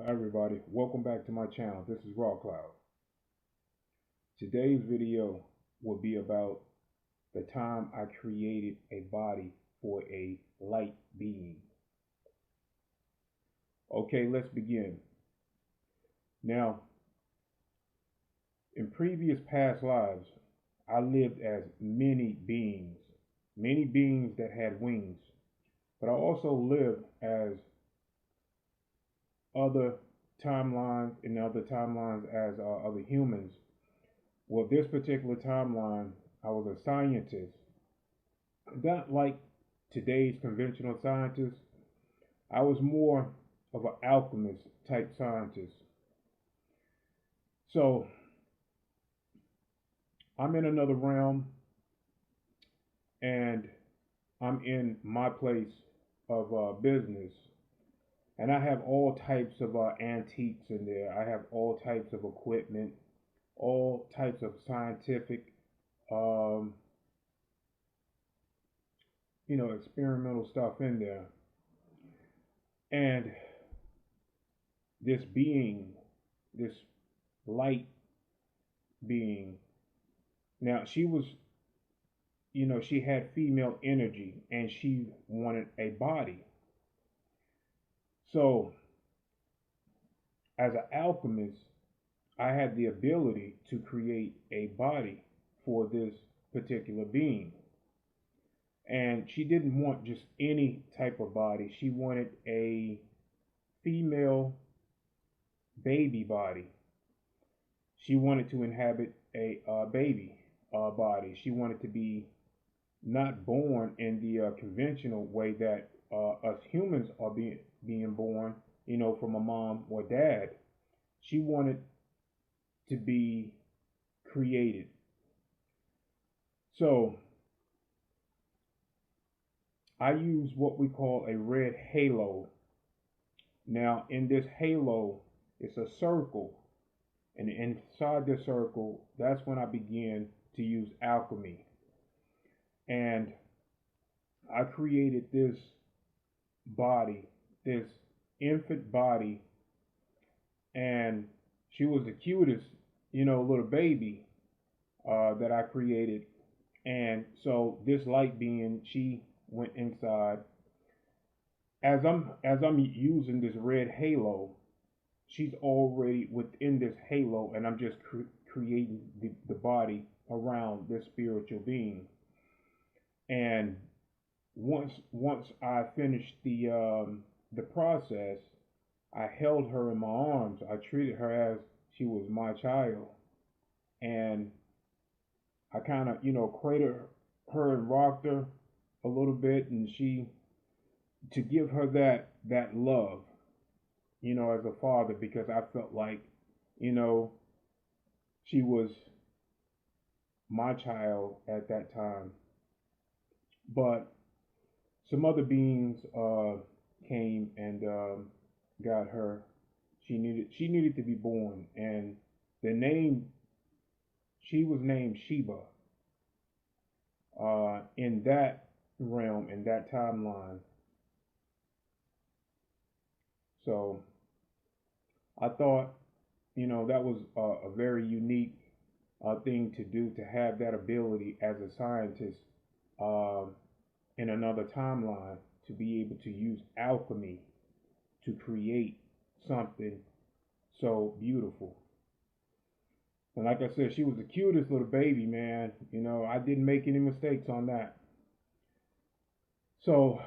Hi everybody, welcome back to my channel. This is Raw Cloud. Today's video will be about the time I created a body for a light being. Okay, let's begin. Now, in previous past lives, I lived as many beings that had wings, but I also lived as other other timelines as other humans. Well, this particular timeline, I was a scientist. Not like today's conventional scientist. I was more of an alchemist type scientist. So I'm in another realm and I'm in my place of business. And I have all types of antiques in there. I have all types of equipment, all types of scientific, um, experimental stuff in there. And this being, this light being, now she was, she had female energy and she wanted a body. So, as an alchemist, I had the ability to create a body for this particular being. And she didn't want just any type of body, she wanted a female baby body. She wanted to inhabit a baby body. She wanted to be not born in the conventional way that us humans are being born, from a mom or dad. She wanted to be created. So I use what we call a red halo. Now, in this halo, it's a circle, and inside the circle, that's when I began to use alchemy. And I created this body, this infant body, and she was the cutest, little baby that I created. And so this light being, she went inside. As I'm using this red halo, she's already within this halo, and I'm just creating the body around this spiritual being. And once I finished the process, I held her in my arms. I treated her as she was my child, and I kind of cradled her and rocked her a little bit, and she to give her that love, as a father, because I felt like, you know, she was my child at that time. But some other beings came and got her. She needed to be born, and the name she was named Sheba. In that realm, in that timeline. So I thought, that was a very unique thing to do, to have that ability as a scientist uh, in another timeline, to be able to use alchemy to create something so beautiful. And like I said, she was the cutest little baby, man. I didn't make any mistakes on that. So,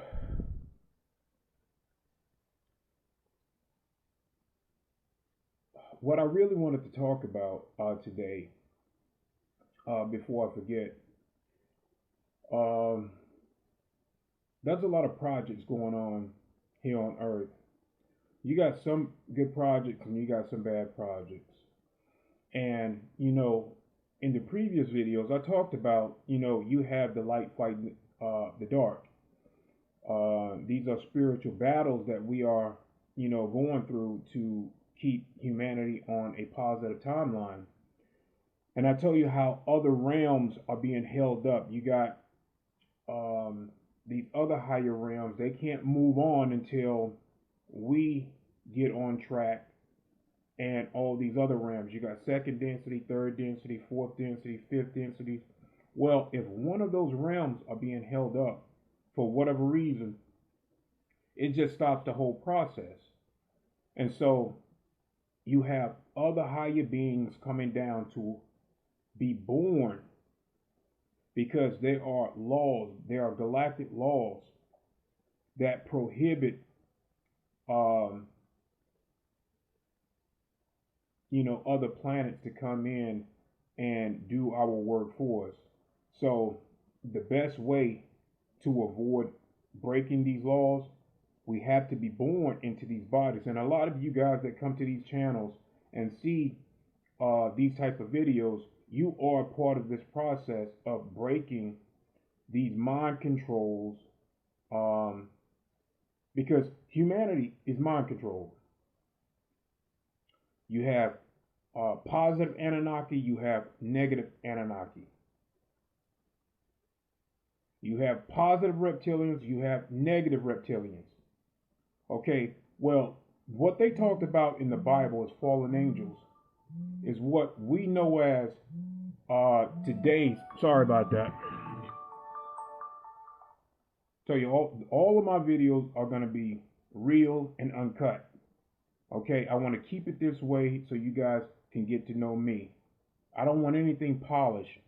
what I really wanted to talk about today, before I forget, um, there's a lot of projects going on here on Earth. You got some good projects and you got some bad projects. And, in the previous videos, I talked about, you have the light fighting the dark. These are spiritual battles that we are, going through to keep humanity on a positive timeline. And I tell you how other realms are being held up. You got these other higher realms, they can't move on until we get on track, and all these other realms. You got second density, third density, fourth density, fifth density. Well, if one of those realms are being held up for whatever reason, it just stops the whole process. And so you have other higher beings coming down to be born, because there are laws, there are galactic laws that prohibit, um, other planets to come in and do our work for us. So the best way to avoid breaking these laws, we have to be born into these bodies. And a lot of you guys that come to these channels and see these type of videos, you are part of this process of breaking these mind controls, because humanity is mind controlled. You have positive Anunnaki, you have negative Anunnaki. You have positive reptilians, you have negative reptilians. Okay, well, what they talked about in the Bible as fallen angels is what we know as today's, sorry about that. So all of my videos are going to be real and uncut. Okay, I want to keep it this way so you guys can get to know me. I don't want anything polished.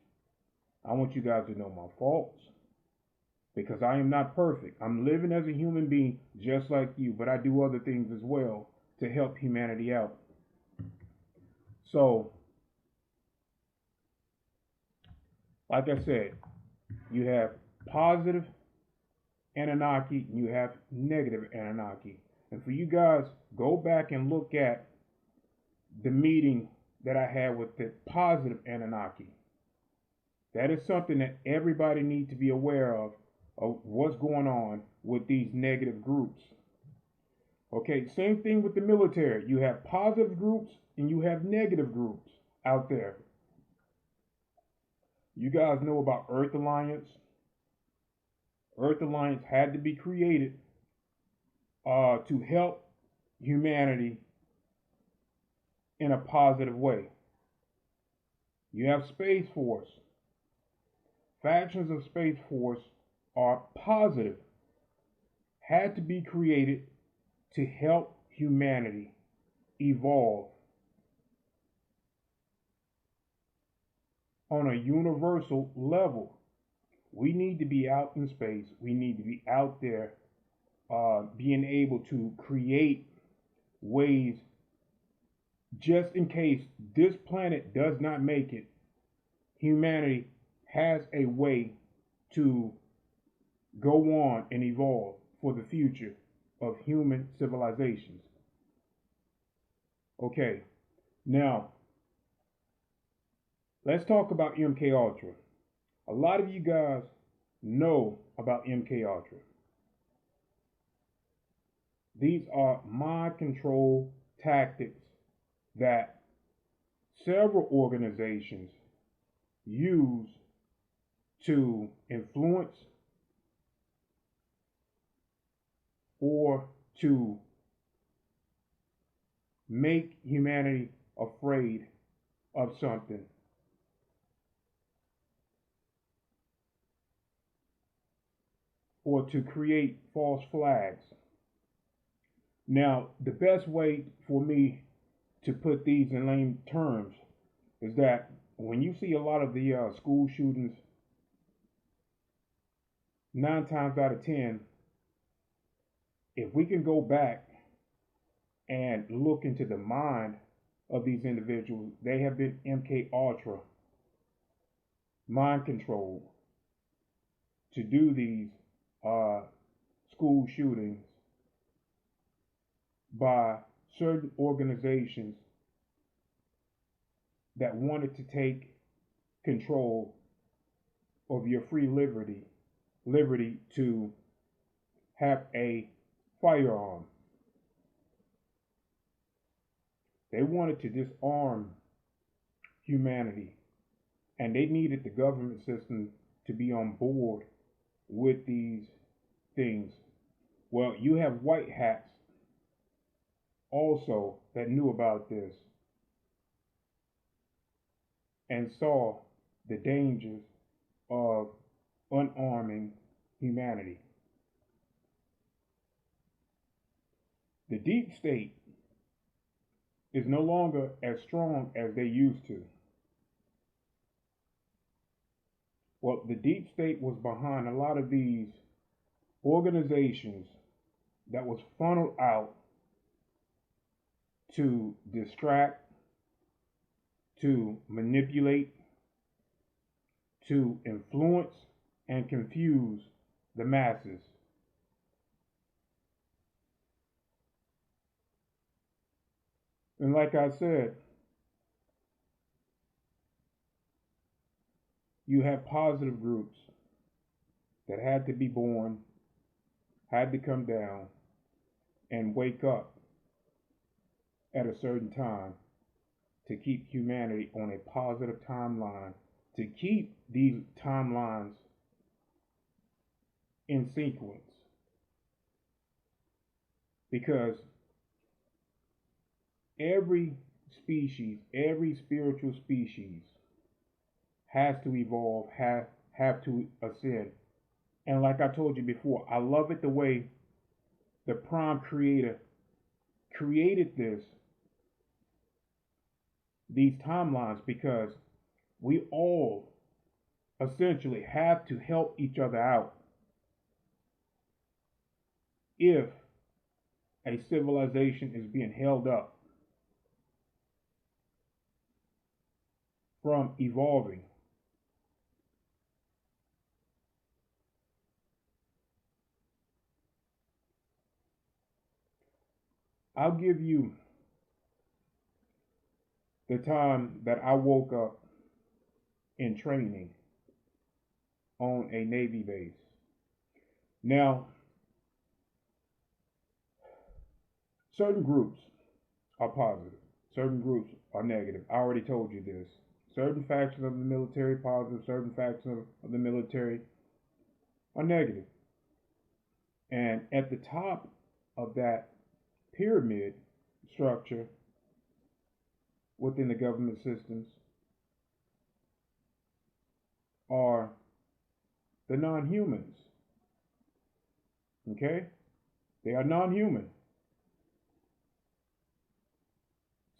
I want you guys to know my faults, because I am not perfect. I'm living as a human being just like you, but I do other things as well to help humanity out. So, like I said, you have positive Anunnaki, and you have negative Anunnaki. And for you guys, go back and look at the meeting that I had with the positive Anunnaki. That is something that everybody needs to be aware of what's going on with these negative groups. Okay, same thing with the military. You have positive groups and you have negative groups out there. You guys know about Earth Alliance. Earth Alliance had to be created to help humanity in a positive way. You have Space Force. Factions of Space Force are positive, had to be created to help humanity evolve on a universal level. We need to be out in space. We need to be out there being able to create ways, just in case this planet does not make it, humanity has a way to go on and evolve for the future of human civilizations. Okay, now let's talk about MK Ultra. A lot of you guys know about MK Ultra. These are mind control tactics that several organizations use to influence or to make humanity afraid of something. Or to create false flags. Now, the best way for me to put these in lame terms is that when you see a lot of the school shootings, 9 times out of 10, if we can go back and look into the mind of these individuals, they have been MK Ultra mind controlled to do these school shootings by certain organizations that wanted to take control of your free liberty to have a firearm. They wanted to disarm humanity, and they needed the government system to be on board with these things. Well, you have white hats also that knew about this and saw the dangers of unarming humanity. The deep state is no longer as strong as they used to. Well, the deep state was behind a lot of these organizations that was funneled out to distract, to manipulate, to influence and confuse the masses. And like I said, you have positive groups that had to be born, had to come down and wake up at a certain time to keep humanity on a positive timeline, to keep these timelines in sequence. Because every species, every spiritual species has to evolve, have to ascend. And like I told you before, I love it the way the prime creator created these timelines, because we all essentially have to help each other out if a civilization is being held up from evolving. I'll give you the time that I woke up in training on a Navy base. Now, certain groups are positive, certain groups are negative. I already told you this. Certain factions of the military positive, certain factions of the military are negative. And at the top of that pyramid structure within the government systems are the non-humans. Okay? They are non-human.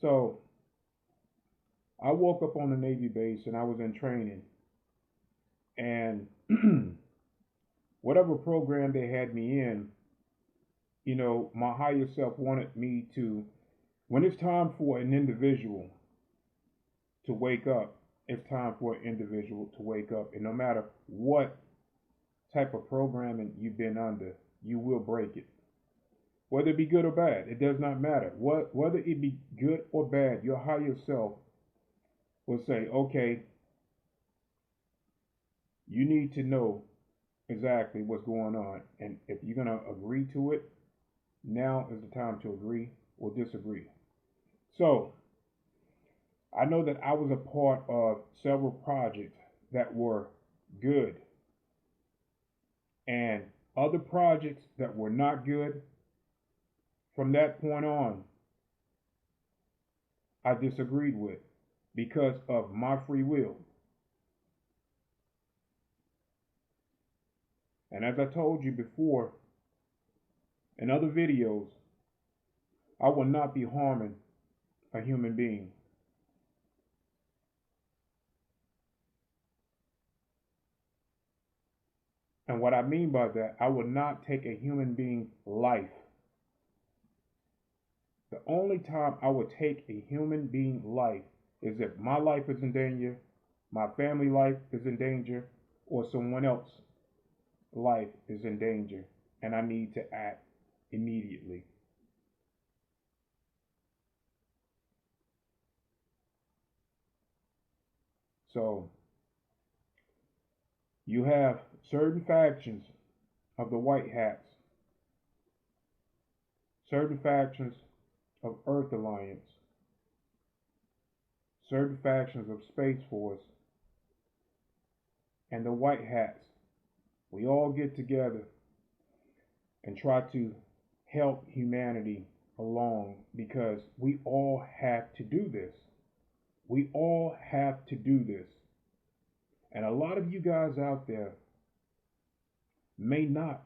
So I woke up on the Navy base and I was in training. And whatever program they had me in, my higher self wanted me to, when it's time for an individual to wake up, it's time for an individual to wake up. And no matter what type of programming you've been under, you will break it. Whether it be good or bad, it does not matter. Whether it be good or bad, your higher self will say, okay, you need to know exactly what's going on. And if you're going to agree to it, now is the time to agree or disagree. So, I know that I was a part of several projects that were good, and other projects that were not good. From that point on, I disagreed with because of my free will. And as I told you before in other videos, I will not be harming a human being. And what I mean by that, I will not take a human being's life. The only time I would take a human being's life is if my life is in danger, my family life is in danger, or someone else's life is in danger, and I need to act immediately. So, you have certain factions of the White Hats, certain factions of Earth Alliance, certain factions of Space Force, and the White Hats. We all get together and try to help humanity along because we all have to do this. We all have to do this. And a lot of you guys out there may not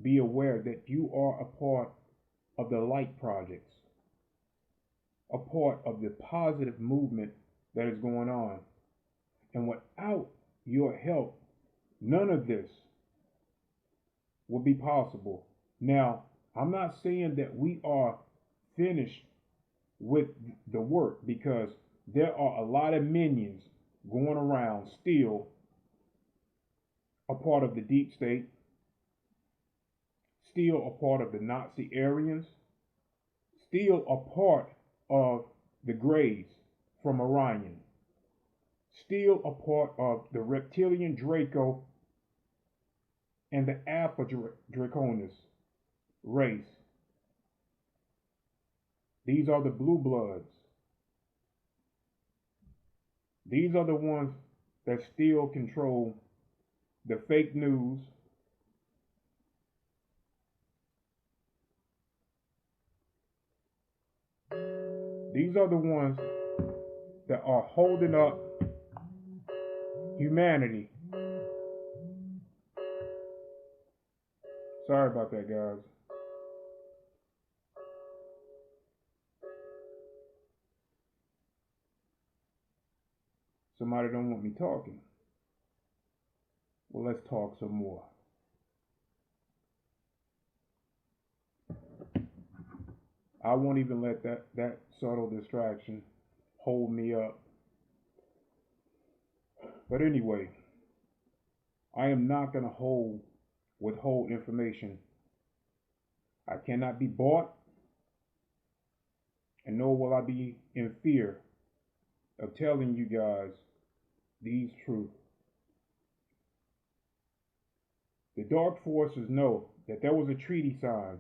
be aware that you are a part of the light projects, a part of the positive movement that is going on. And without your help, none of this will be possible. Now, I'm not saying that we are finished with the work because there are a lot of minions going around still a part of the deep state, still a part of the Nazi Aryans, still a part of the Greys from Orion, still a part of the reptilian Draco and the Alpha Draconis race. These are the blue bloods. These are the ones that still control the fake news, these are the ones that are holding up humanity. Sorry about that, guys. Somebody don't want me talking. Well, let's talk some more. I won't even let that subtle distraction hold me up. But anyway, I am not going to withhold information. I cannot be bought, and nor will I be in fear of telling you guys these truths. The dark forces know that there was a treaty signed,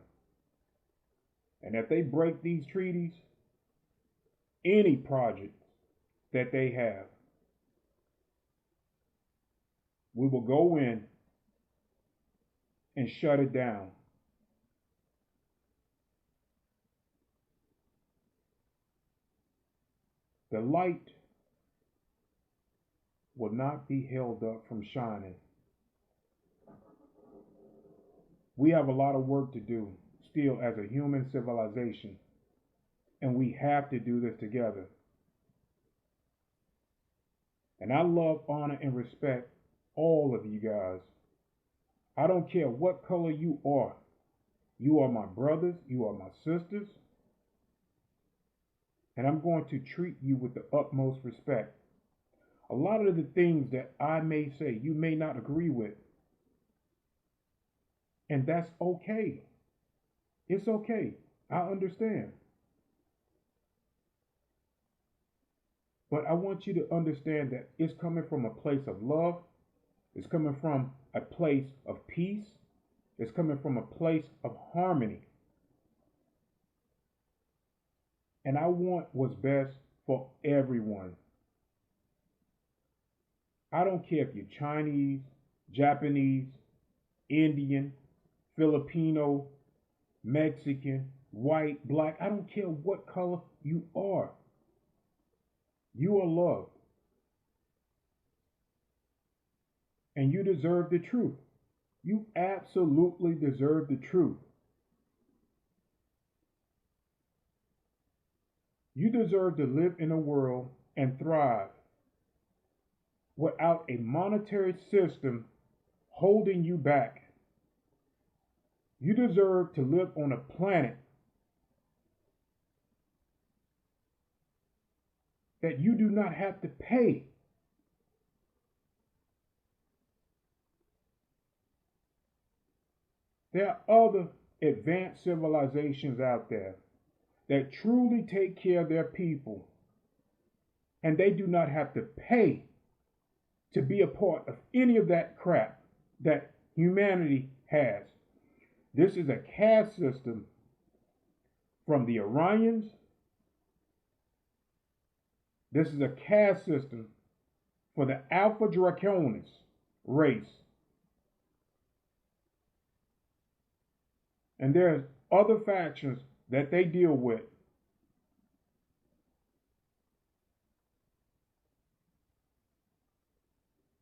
and if they break these treaties, any project that they have, we will go in and shut it down. The light will not be held up from shining. We have a lot of work to do still as a human civilization, and we have to do this together. And I love, honor, and respect all of you guys. I don't care what color you are. You are my brothers, you are my sisters, and I'm going to treat you with the utmost respect. A lot of the things that I may say, you may not agree with, and that's okay. It's okay. I understand. But I want you to understand that it's coming from a place of love. It's coming from a place of peace. It's coming from a place of harmony. And I want what's best for everyone. I don't care if you're Chinese, Japanese, Indian, Filipino, Mexican, white, black. I don't care what color you are. You are loved. And you deserve the truth. You absolutely deserve the truth. You deserve to live in a world and thrive without a monetary system holding you back. You deserve to live on a planet that you do not have to pay. There are other advanced civilizations out there that truly take care of their people, and they do not have to pay to be a part of any of that crap that humanity has. This is a caste system from the Orions. This is a caste system for the Alpha Draconis race. And there's other factions that they deal with,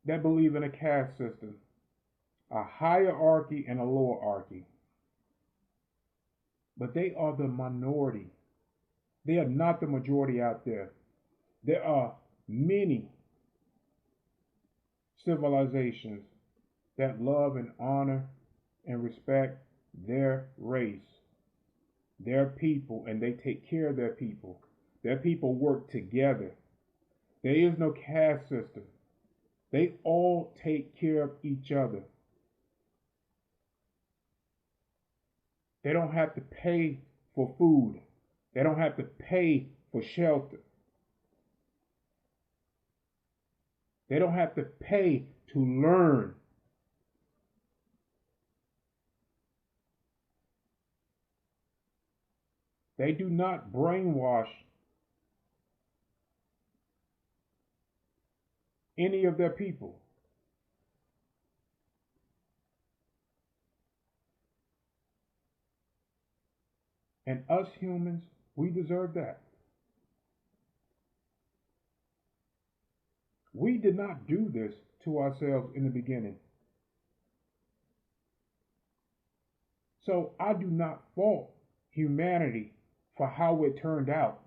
that believe in a caste system, a hierarchy and a lowerarchy. But they are the minority. They are not the majority out there. There are many civilizations that love and honor and respect their race, their people, and they take care of their people. Their people work together. There is no caste system. They all take care of each other. They don't have to pay for food. They don't have to pay for shelter. They don't have to pay to learn. They do not brainwash any of their people. And us humans, we deserve that. We did not do this to ourselves in the beginning. So I do not fault humanity for how it turned out.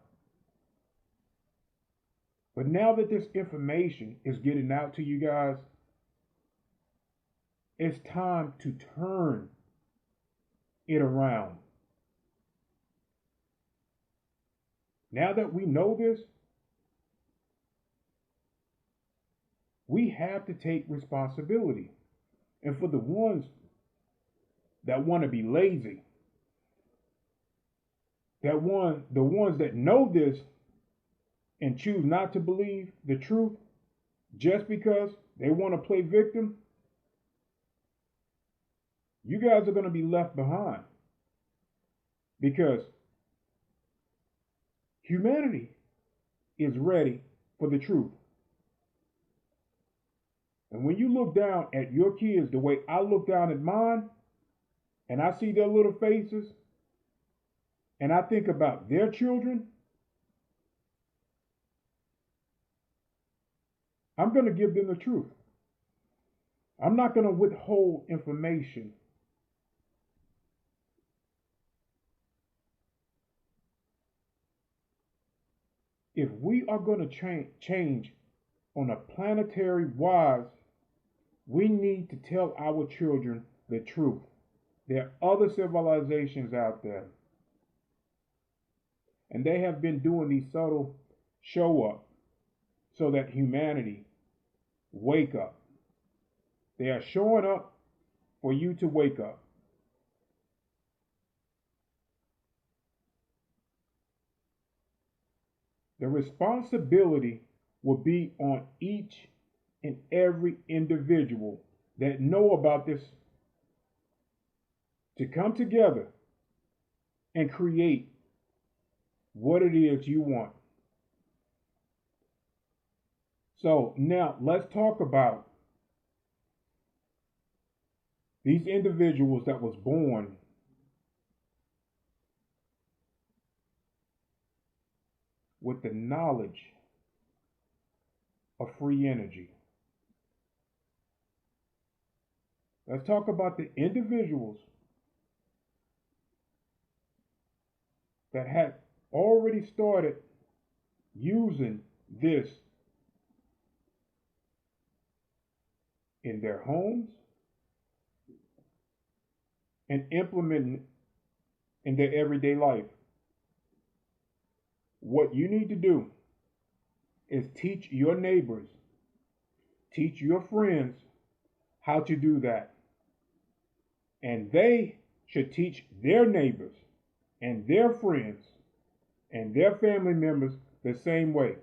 But now that this information is getting out to you guys, it's time to turn it around. Now that we know this, we have to take responsibility. And for the ones that want to be lazy, the ones that know this and choose not to believe the truth just because they want to play victim, you guys are going to be left behind. Because humanity is ready for the truth. And when you look down at your kids the way I look down at mine, and I see their little faces, and I think about their children, I'm going to give them the truth. I'm not going to withhold information. If we are going to change on a planetary wise, we need to tell our children the truth. There are other civilizations out there, and they have been doing these subtle show up so that humanity wake up. They are showing up for you to wake up. The responsibility will be on each and every individual that know about this to come together and create what it is you want. So now let's talk about these individuals that was born with the knowledge of free energy. Let's talk about the individuals that had already started using this in their homes and implementing it in their everyday life. What you need to do is teach your neighbors, teach your friends how to do that. And they should teach their neighbors and their friends and their family members the same way.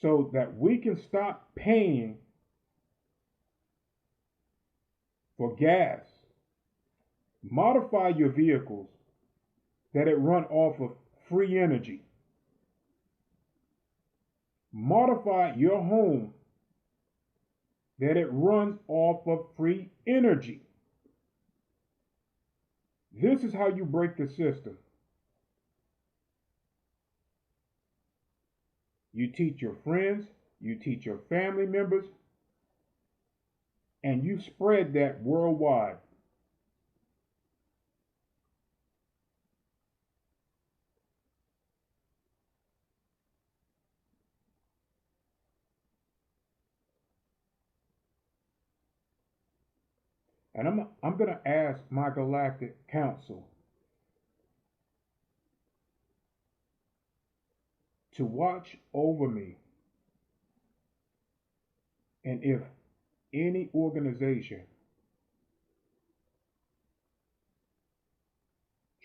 So that we can stop paying for gas. Modify your vehicles that it run off of free energy. Modify your home that it runs off of free energy. This is how you break the system. You teach your friends, you teach your family members, and you spread that worldwide. And I'm going to ask my galactic council to watch over me. And if any organization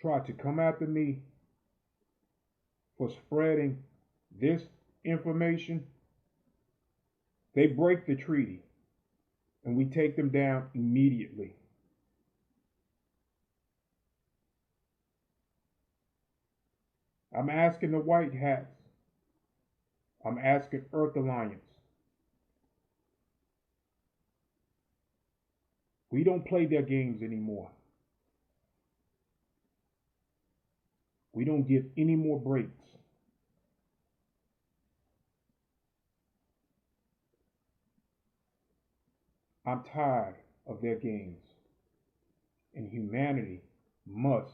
try to come after me for spreading this information, they break the treaty and we take them down immediately. I'm asking the White Hats. I'm asking Earth Alliance. We don't play their games anymore. We don't give any more breaks. I'm tired of their games. And humanity must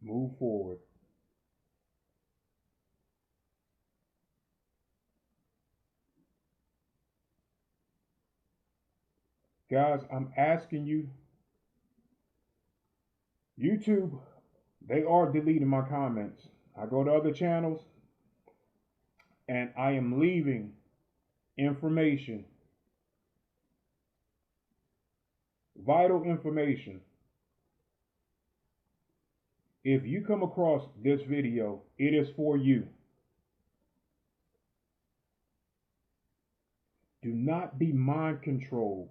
move forward. Guys, I'm asking you, YouTube, they are deleting my comments. I go to other channels and I am leaving information, vital information. If you come across this video, it is for you. Do not be mind controlled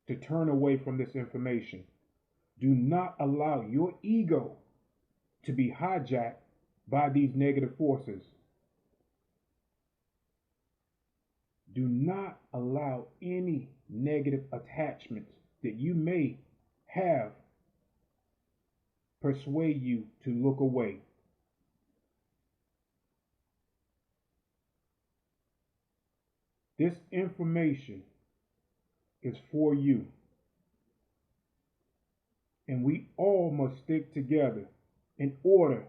to turn away from this information. Do not allow your ego to be hijacked by these negative forces. Do not allow any negative attachments that you may have persuade you to look away. This information is for you. And we all must stick together in order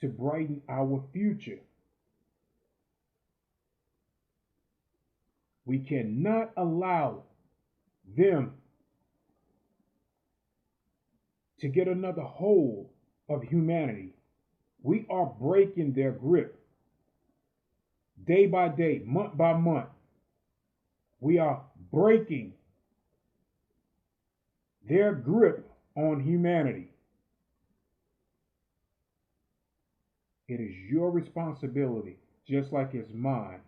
to brighten our future. We cannot allow them to get another hold of humanity. We are breaking their grip. Day by day, month by month, we are breaking their grip on humanity. It is your responsibility, just like it's mine,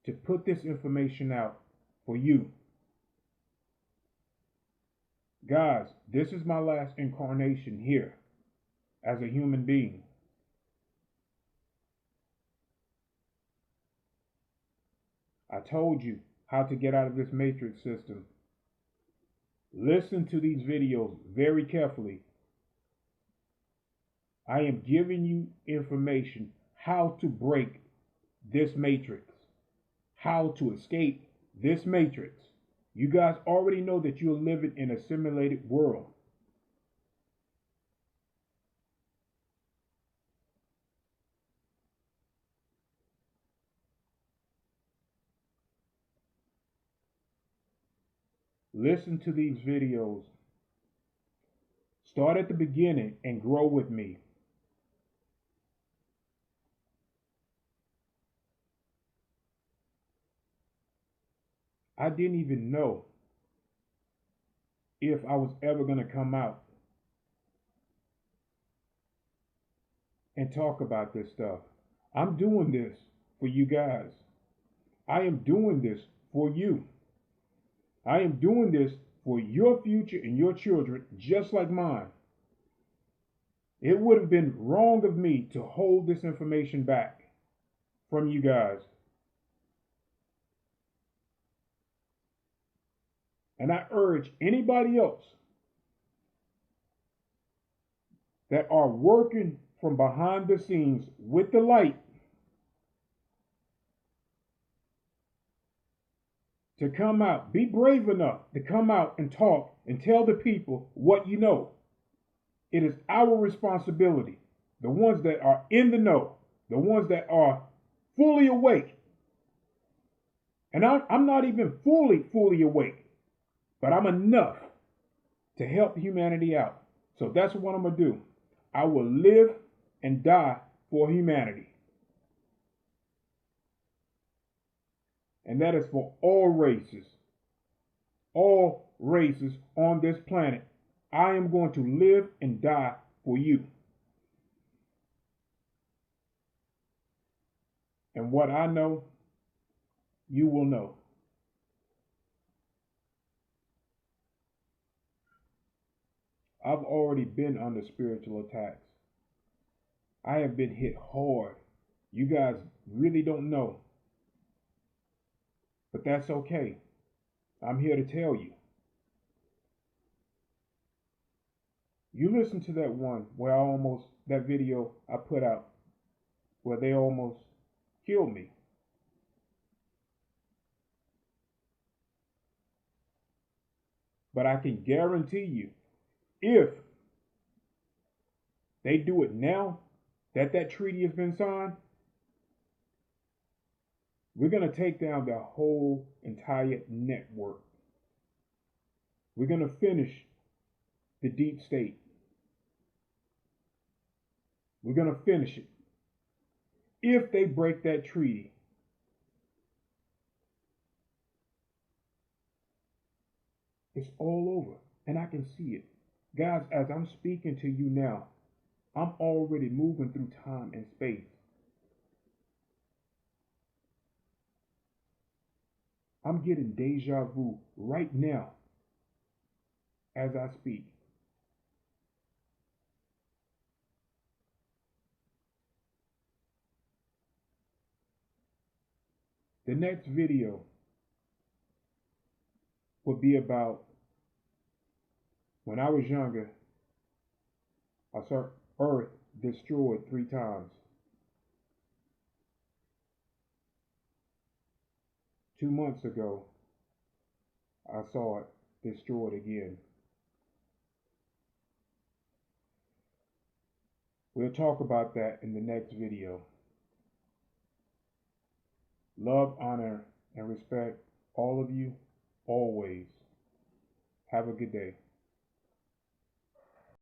to put this information out for you. Guys, this is my last incarnation here as a human being. I told you how to get out of this matrix system. Listen to these videos very carefully. I am giving you information how to break this matrix, how to escape this matrix. You guys already know that you're living in a simulated world. Listen to these videos. Start at the beginning and grow with me. I didn't even know if I was ever going to come out and talk about this stuff. I'm doing this for you guys. I am doing this for you. I am doing this for your future and your children, just like mine. It would have been wrong of me to hold this information back from you guys. And I urge anybody else that are working from behind the scenes with the light to come out. Be brave enough to come out and talk and tell the people what you know. It is our responsibility, the ones that are in the know, the ones that are fully awake. And I'm not even fully awake, but I'm enough to help humanity out. So that's what I'm going to do. I will live and die for humanity. And that is for all races on this planet. I am going to live and die for you. And what I know, you will know. I've already been under spiritual attacks. I have been hit hard. You guys really don't know. But that's okay. I'm here to tell you. You listen to that one where that video I put out where they almost killed me. But I can guarantee you, if they do it now that treaty has been signed, we're going to take down the whole entire network. We're going to finish the deep state. We're going to finish it. If they break that treaty, it's all over. And I can see it. Guys, as I'm speaking to you now, I'm already moving through time and space. I'm getting deja vu right now as I speak. The next video will be about when I was younger, I saw Earth destroyed 3 times. 2 months ago, I saw it destroyed again. We'll talk about that in the next video. Love, honor, and respect all of you always. Have a good day.